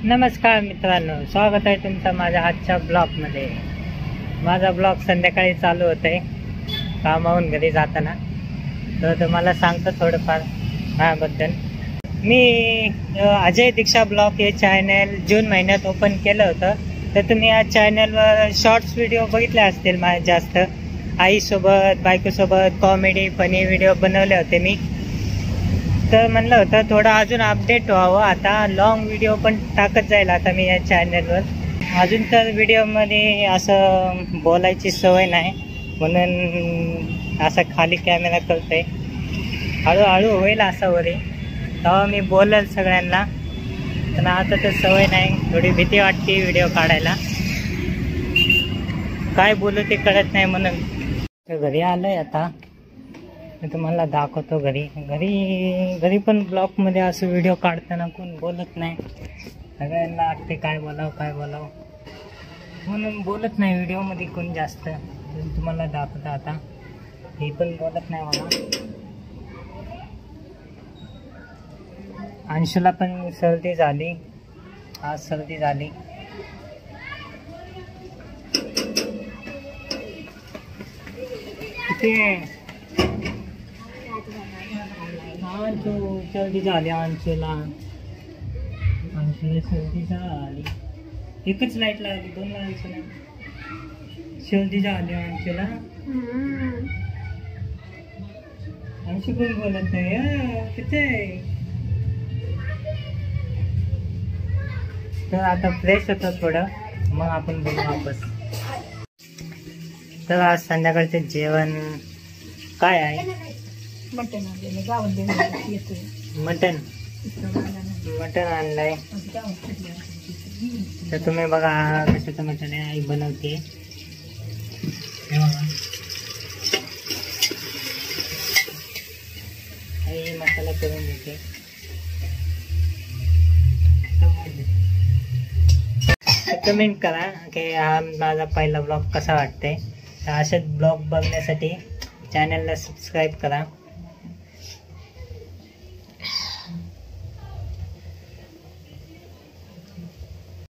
नमस्कार मित्रांनो, स्वागत आहे तुमचं माझ्या आजच्या ब्लॉगमध्ये। माझा ब्लॉग संध्याकाळी चालू होतंय कामावून घरी जाताना, तर तुम्हाला सांगतो थोडंफार माझ्याबद्दल। मी अजय दीक्षा ब्लॉग हे चॅनल जून महिन्यात ओपन केलं होतं, तर तुम्ही या चॅनलवर शॉर्ट्स व्हिडिओ बघितले असतील माझे जास्त। आईसोबत बायकोसोबत कॉमेडी फनी व्हिडिओ बनवले होते मी, तर म्हणलं होतं थोडं अजून अपडेट व्हावं। आता लॉंग व्हिडिओ पण टाकत जाईल आता मी या चॅनलवर। अजून तर व्हिडिओमध्ये असं बोलायची सवय नाही, म्हणून असं खाली कॅमेरा करतोय। हळूहळू होईल असं वरी, तेव्हा मी बोलेल सगळ्यांना, पण आता तर सवय नाही, थोडी भीती वाटते व्हिडिओ काढायला, काय बोलू ते कळत नाही म्हणून। तर घरी आलोय आता, मी तुम्हाला दाखवतो घरी पण ब्लॉगमध्ये असं व्हिडिओ काढताना कोण बोलत नाही, सगळ्यांना वाटते काय बोलावं म्हणून बोलत नाही व्हिडिओमध्ये कोण जास्त। तुम्हाला दाखवतो आता, हे पण बोलत नाही मला। अंशूला पण सर्दी झाली, आज सर्दी झाली। सर्दी झाली अंशूला सर्दी झाली, एकच लाईट लागली, दोन लाईट नाही। सर्दी झाली अंशूला, अंशू कोण बोलत नाही तिथे। तर आता फ्रेश होतं थोडं, मग आपण बोलू वापस। तर आज संध्याकाळचे जेवण काय आहे? मटन आणलंय। तर तुम्ही बघा कशाचं मटन आहे, आई बनवते। आई मसाला करून देते। कमेंट करा की हा माझा पहिला ब्लॉग कसा वाटतंय। असेच ब्लॉग बघण्यासाठी चॅनलला सबस्क्राईब करा।